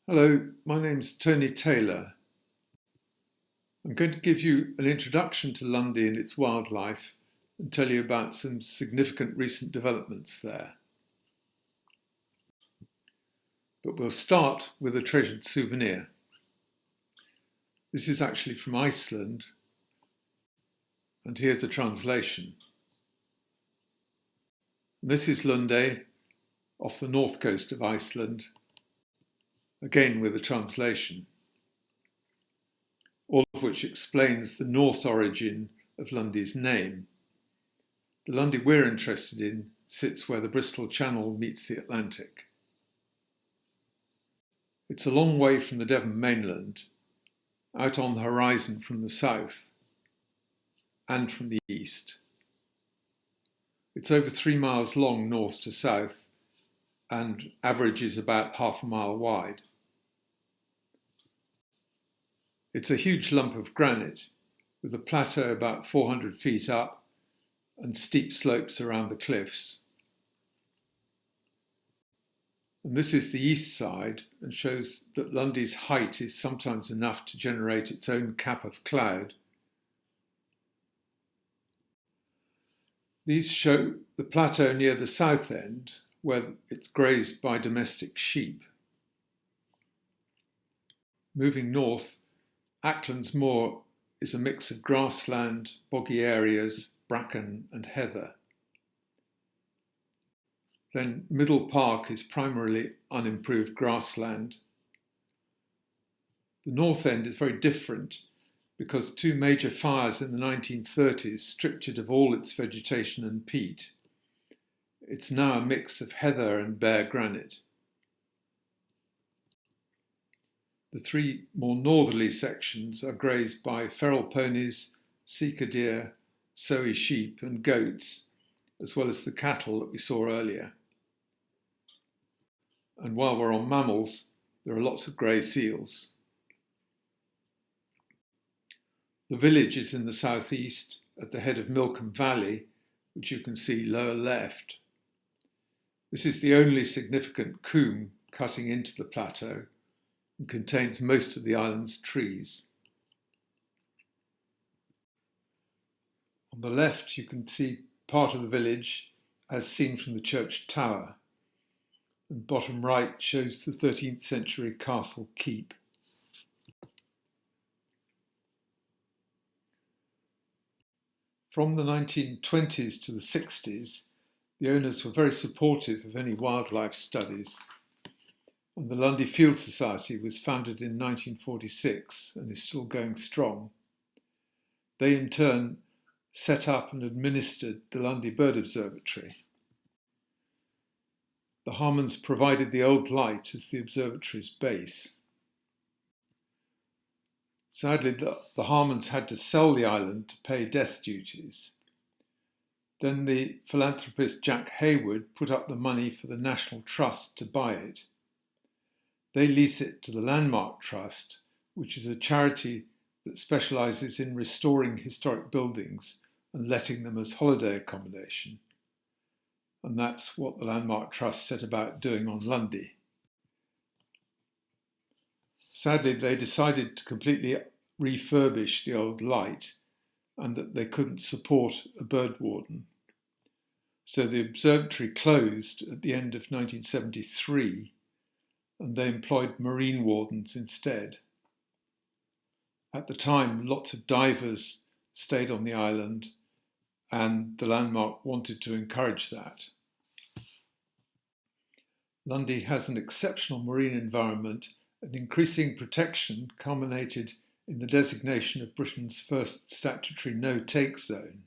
Hello, my name's Tony Taylor. I'm going to give you an introduction to Lundy and its wildlife and tell you about some significant recent developments there. But we'll start with a treasured souvenir. This is actually from Iceland, and here's a translation. This is Lundy off the north coast of Iceland, again with a translation, all of which explains the Norse origin of Lundy's name. The Lundy we're interested in sits where the Bristol Channel meets the Atlantic. It's a long way from the Devon mainland, out on the horizon from the south and from the east. It's over 3 miles long north to south and averages about half a mile wide. It's a huge lump of granite with a plateau about 400 feet up and steep slopes around the cliffs. And this is the east side and shows that Lundy's height is sometimes enough to generate its own cap of cloud. These show the plateau near the south end, where it's grazed by domestic sheep. Moving north, Ackland's Moor is a mix of grassland, boggy areas, bracken and heather. Then Middle Park is primarily unimproved grassland. The north end is very different because two major fires in the 1930s stripped it of all its vegetation and peat. It's now a mix of heather and bare granite. The three more northerly sections are grazed by feral ponies, sika deer, sowie sheep and goats, as well as the cattle that we saw earlier. And while we're on mammals, there are lots of grey seals. The village is in the southeast at the head of Milcombe Valley, which you can see lower left. This is the only significant coombe cutting into the plateau and contains most of the island's trees. On the left, you can see part of the village as seen from the church tower, and bottom right shows the 13th century castle keep. From the 1920s to the 60s, the owners were very supportive of any wildlife studies, and the Lundy Field Society was founded in 1946 and is still going strong. They in turn set up and administered the Lundy Bird Observatory. The Harmons provided the old light as the observatory's base. Sadly, the Harmons had to sell the island to pay death duties. Then the philanthropist Jack Hayward put up the money for the National Trust to buy it. They lease it to the Landmark Trust, which is a charity that specialises in restoring historic buildings and letting them as holiday accommodation. And that's what the Landmark Trust set about doing on Lundy. Sadly, they decided to completely refurbish the old light and that they couldn't support a bird warden. So the observatory closed at the end of 1973 and they employed marine wardens instead. At the time, lots of divers stayed on the island and the Landmark wanted to encourage that. Lundy has an exceptional marine environment and increasing protection culminated in the designation of Britain's first statutory no-take zone.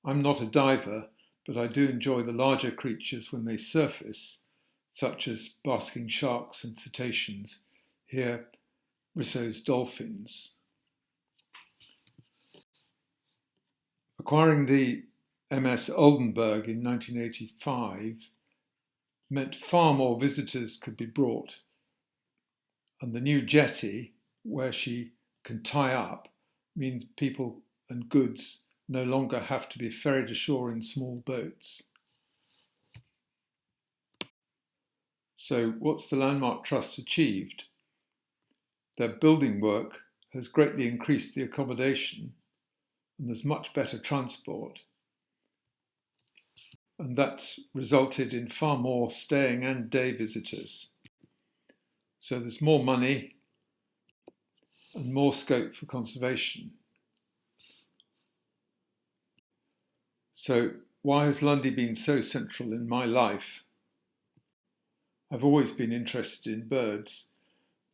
I'm not a diver, but I do enjoy the larger creatures when they surface, such as basking sharks and cetaceans, here Risso's dolphins. Acquiring the MS Oldenburg in 1985 meant far more visitors could be brought, and the new jetty, where she can tie up, means people and goods no longer have to be ferried ashore in small boats. So what's the Landmark Trust achieved? Their building work has greatly increased the accommodation, and there's much better transport. And that's resulted in far more staying and day visitors. So there's more money and more scope for conservation. So why has Lundy been so central in my life? I've always been interested in birds.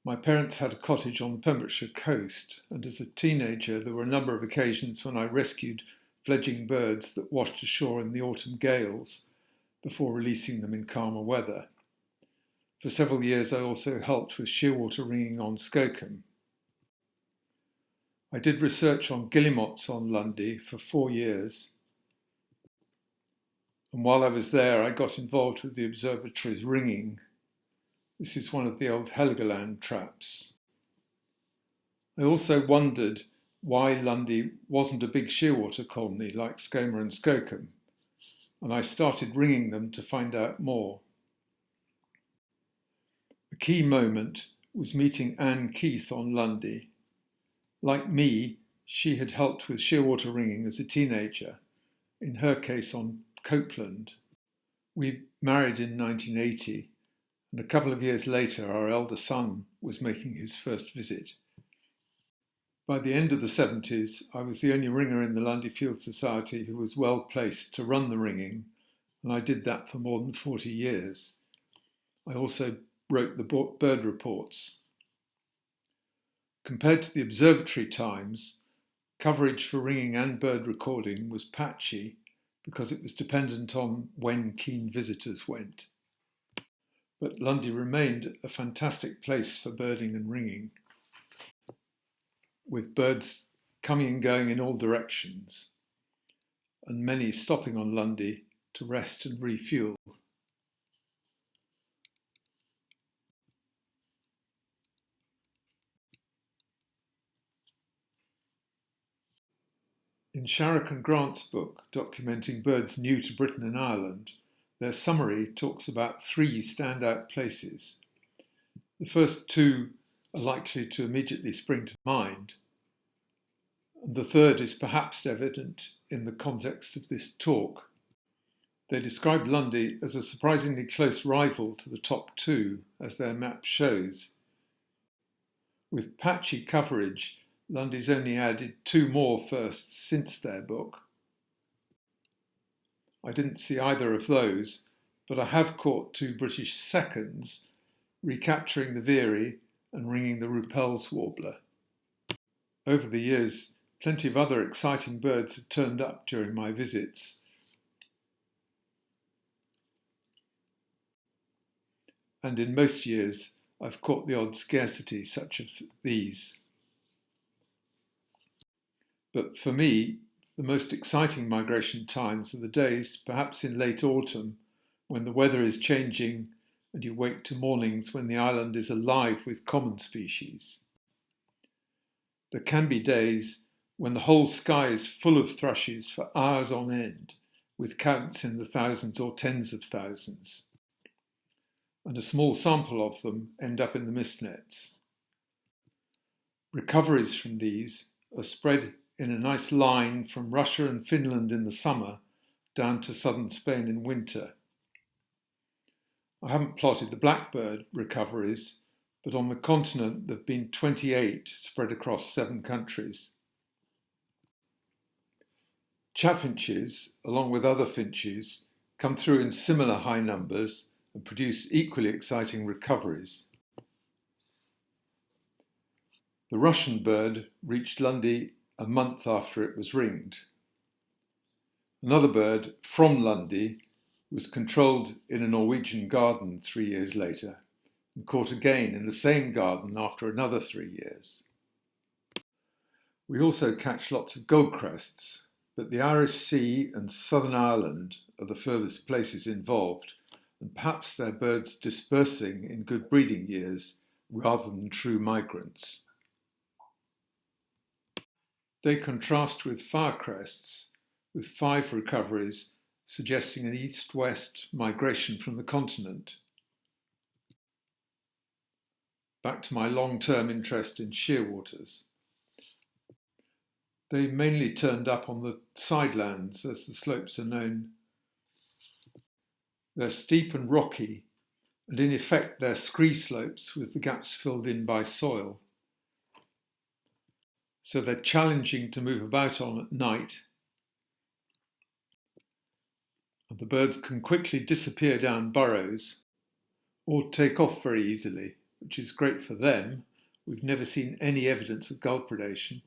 My parents had a cottage on the Pembrokeshire coast, and as a teenager there were a number of occasions when I rescued fledgling birds that washed ashore in the autumn gales before releasing them in calmer weather. For several years I also helped with shearwater ringing on Skocombe. I did research on guillemots on Lundy for 4 years, and while I was there I got involved with the observatory's ringing. This is one of the old Heligoland traps. I also wondered why Lundy wasn't a big shearwater colony like Skomer and Skocombe, and I started ringing them to find out more. A key moment was meeting Anne Keith on Lundy. Like me, she had helped with shearwater ringing as a teenager, in her case on Copeland. We married in 1980, and a couple of years later our elder son was making his first visit. By the end of the 70s, I was the only ringer in the Lundy Field Society who was well placed to run the ringing, and I did that for more than 40 years. I also wrote the bird reports. Compared to the observatory times, coverage for ringing and bird recording was patchy because it was dependent on when keen visitors went. But Lundy remained a fantastic place for birding and ringing, with birds coming and going in all directions, and many stopping on Lundy to rest and refuel. In Sharrock and Grant's book, documenting birds new to Britain and Ireland, their summary talks about 3 standout places. The first 2 are likely to immediately spring to mind, and the third is perhaps evident in the context of this talk. They describe Lundy as a surprisingly close rival to the top 2, as their map shows. With patchy coverage, Lundy's only added 2 more firsts since their book. I didn't see either of those, but I have caught 2 British seconds, recapturing the veery and ringing the Rupel's warbler. Over the years, plenty of other exciting birds have turned up during my visits. And in most years, I've caught the odd scarcity such as these. But for me, the most exciting migration times are the days, perhaps in late autumn, when the weather is changing and you wake to mornings when the island is alive with common species. There can be days when the whole sky is full of thrushes for hours on end, with counts in the thousands or tens of thousands, and a small sample of them end up in the mist nets. Recoveries from these are spread in a nice line from Russia and Finland in the summer down to southern Spain in winter. I haven't plotted the blackbird recoveries, but on the continent there have been 28 spread across 7 countries. Chaffinches, along with other finches, come through in similar high numbers and produce equally exciting recoveries. The Russian bird reached Lundy a month after it was ringed. Another bird from Lundy was controlled in a Norwegian garden 3 years later and caught again in the same garden after another 3 years. We also catch lots of goldcrests, but the Irish Sea and Southern Ireland are the furthest places involved, and perhaps they're birds dispersing in good breeding years rather than true migrants. They contrast with firecrests, with 5 recoveries suggesting an east-west migration from the continent. back to my long-term interest in shearwaters. They mainly turned up on the sidelands, as the slopes are known. They're steep and rocky, and in effect they're scree slopes with the gaps filled in by soil. So they're challenging to move about on at night, and the birds can quickly disappear down burrows or take off very easily, which is great for them. We've never seen any evidence of gull predation,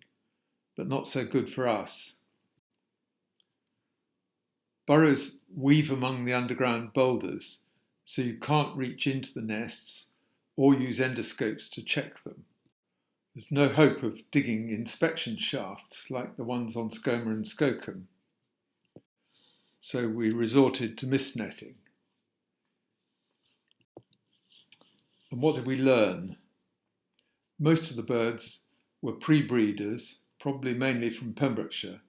but not so good for us. Burrows weave among the underground boulders, so you can't reach into the nests or use endoscopes to check them. There's no hope of digging inspection shafts like the ones on Skoma and Skokum, so we resorted to mist netting. And what did we learn? Most of the birds were pre-breeders, probably mainly from Pembrokeshire,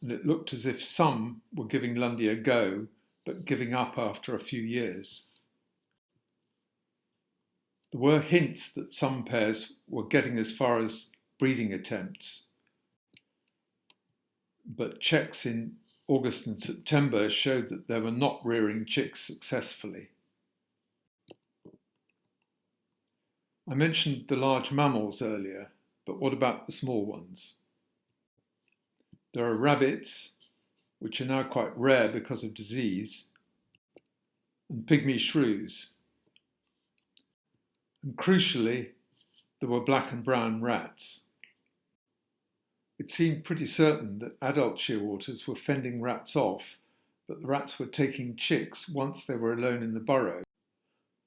and it looked as if some were giving Lundy a go, but giving up after a few years. There were hints that some pairs were getting as far as breeding attempts, but checks in August and September showed that they were not rearing chicks successfully. I mentioned the large mammals earlier, but what about the small ones? There are rabbits, which are now quite rare because of disease, and pygmy shrews. And crucially, there were black and brown rats. It seemed pretty certain that adult shearwaters were fending rats off, but the rats were taking chicks once they were alone in the burrow.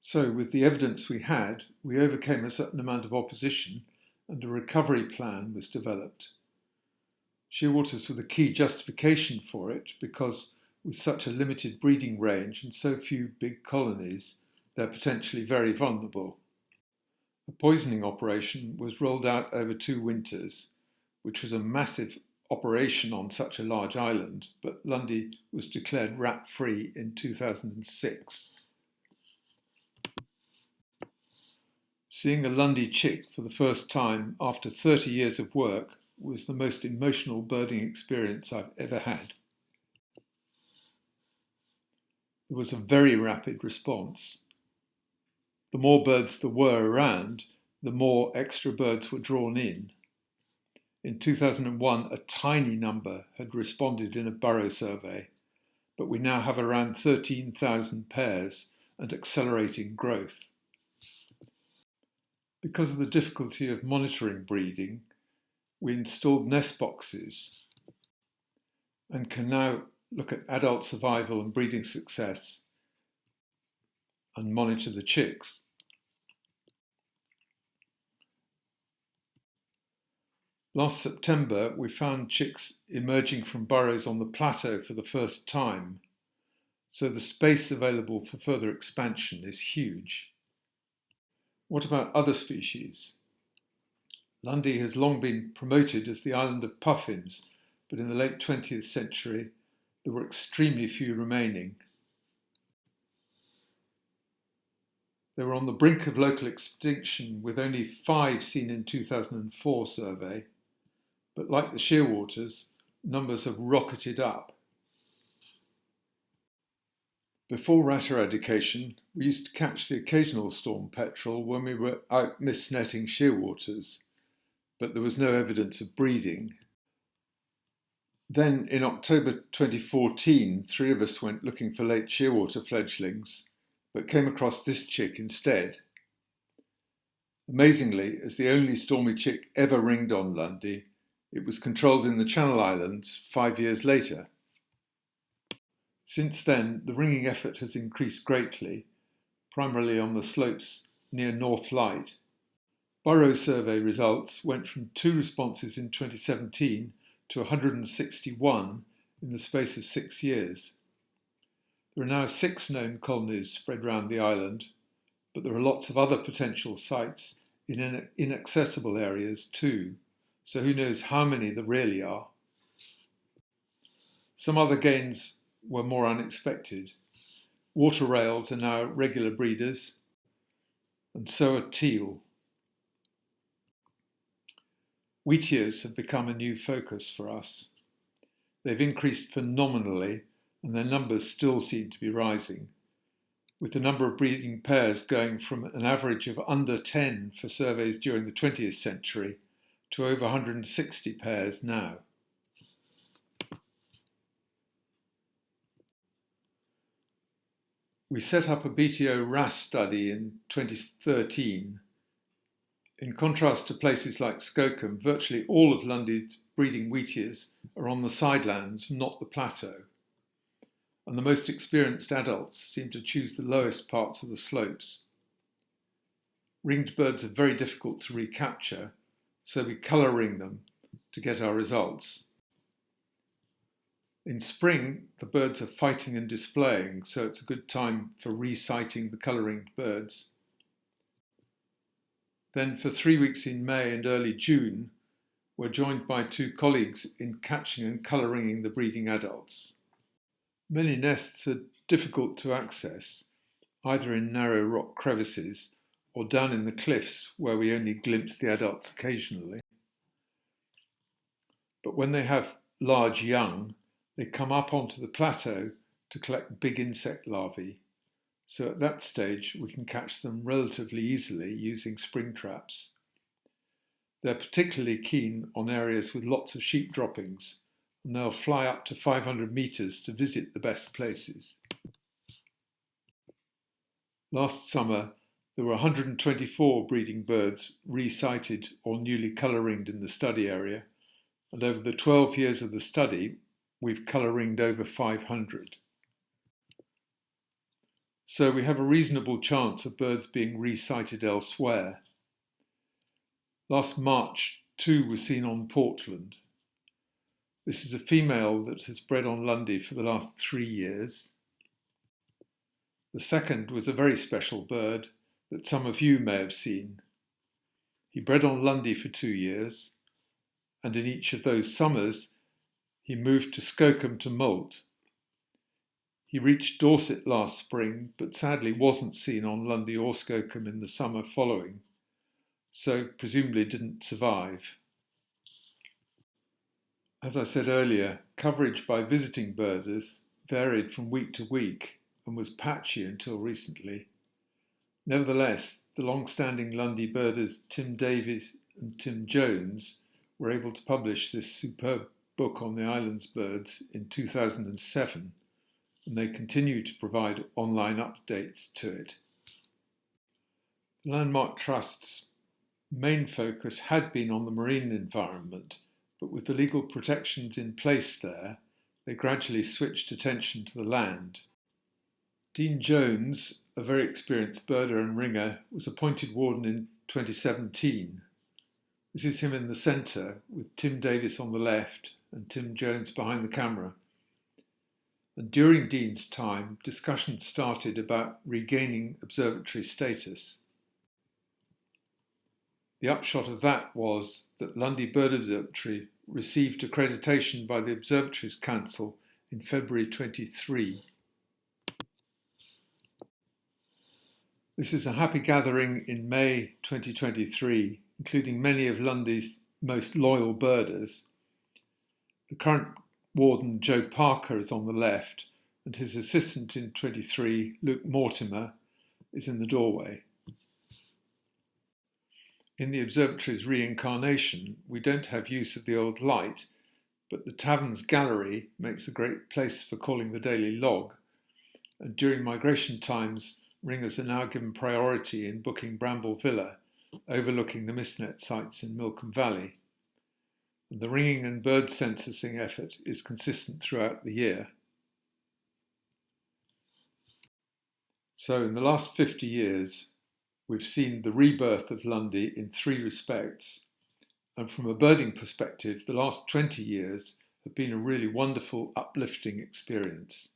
So with the evidence we had, we overcame a certain amount of opposition and a recovery plan was developed. Shearwaters were the key justification for it because with such a limited breeding range and so few big colonies, they're potentially very vulnerable. A poisoning operation was rolled out over 2 winters, which was a massive operation on such a large island, but Lundy was declared rat-free in 2006. Seeing a Lundy chick for the first time after 30 years of work was the most emotional birding experience I've ever had. There was a very rapid response. The more birds there were around, the more extra birds were drawn in. In 2001, a tiny number had responded in a burrow survey, but we now have around 13,000 pairs and accelerating growth. Because of the difficulty of monitoring breeding, we installed nest boxes and can now look at adult survival and breeding success and monitor the chicks. Last September, we found chicks emerging from burrows on the plateau for the first time, so the space available for further expansion is huge. What about other species? Lundy has long been promoted as the island of puffins, but in the late 20th century there were extremely few remaining. They were on the brink of local extinction with only 5 seen in 2004 survey, but like the shearwaters, numbers have rocketed up. Before rat eradication, we used to catch the occasional storm petrel when we were out mist netting shearwaters, but there was no evidence of breeding. Then in October 2014, 3 of us went looking for late shearwater fledglings, but came across this chick instead. Amazingly, as the only stormy chick ever ringed on Lundy, it was controlled in the Channel Islands 5 years later. Since then, the ringing effort has increased greatly, primarily on the slopes near North Light. Burrow survey results went from 2 responses in 2017 to 161 in the space of 6 years. There are now 6 known colonies spread around the island, but there are lots of other potential sites in inaccessible areas too, so who knows how many there really are. Some other gains were more unexpected. Water rails are now regular breeders. and so are teal. Wheatears have become a new focus for us. They've increased phenomenally, and their numbers still seem to be rising, with the number of breeding pairs going from an average of under 10 for surveys during the 20th century to over 160 pairs now. We set up a BTO RAS study in 2013. In contrast to places like Skokholm, virtually all of Lundy's breeding wheatears are on the sidelands, not the plateau. And the most experienced adults seem to choose the lowest parts of the slopes. Ringed birds are very difficult to recapture, so we colour ring them to get our results. In spring, the birds are fighting and displaying, so it's a good time for resighting the colour-ringed birds. Then for 3 weeks in May and early June, we're joined by 2 colleagues in catching and colour-ringing the breeding adults. Many nests are difficult to access, either in narrow rock crevices or down in the cliffs where we only glimpse the adults occasionally. But when they have large young, they come up onto the plateau to collect big insect larvae. So at that stage, we can catch them relatively easily using spring traps. They're particularly keen on areas with lots of sheep droppings, and they'll fly up to 500 meters to visit the best places. Last summer, there were 124 breeding birds resighted or newly colour-ringed in the study area, and over the 12 years of the study, we've colour-ringed over 500. So we have a reasonable chance of birds being resighted elsewhere. Last March, 2 were seen on Portland. This is a female that has bred on Lundy for the last 3 years. The second was a very special bird that some of you may have seen. He bred on Lundy for 2 years, and in each of those summers, he moved to Skokholm to molt. He reached Dorset last spring, but sadly wasn't seen on Lundy or Skokholm in the summer following, so presumably didn't survive. As I said earlier, coverage by visiting birders varied from week to week and was patchy until recently. Nevertheless, the long-standing Lundy birders Tim Davies and Tim Jones were able to publish this superb book on the island's birds in 2007, and they continue to provide online updates to it. The Landmark Trust's main focus had been on the marine environment, but with the legal protections in place there, they gradually switched attention to the land. Dean Jones, a very experienced birder and ringer, was appointed warden in 2017. This is him in the centre, with Tim Davies on the left and Tim Jones behind the camera. And during Dean's time, discussions started about regaining observatory status. The upshot of that was that Lundy Bird Observatory received accreditation by the Observatories Council in February 23. This is a happy gathering in May 2023, including many of Lundy's most loyal birders. The current warden, Joe Parker, is on the left, and his assistant in 23, Luke Mortimer, is in the doorway. In the observatory's reincarnation, we don't have use of the old light, but the tavern's gallery makes a great place for calling the daily log, and during migration times, ringers are now given priority in booking Bramble Villa, overlooking the mistnet sites in Milcombe Valley. And the ringing and bird censusing effort is consistent throughout the year. So in the last 50 years, we've seen the rebirth of Lundy in 3 respects. And from a birding perspective, the last 20 years have been a really wonderful, uplifting experience.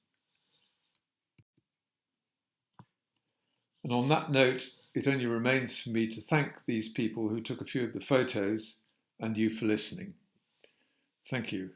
And on that note, it only remains for me to thank these people who took a few of the photos and you for listening. Thank you.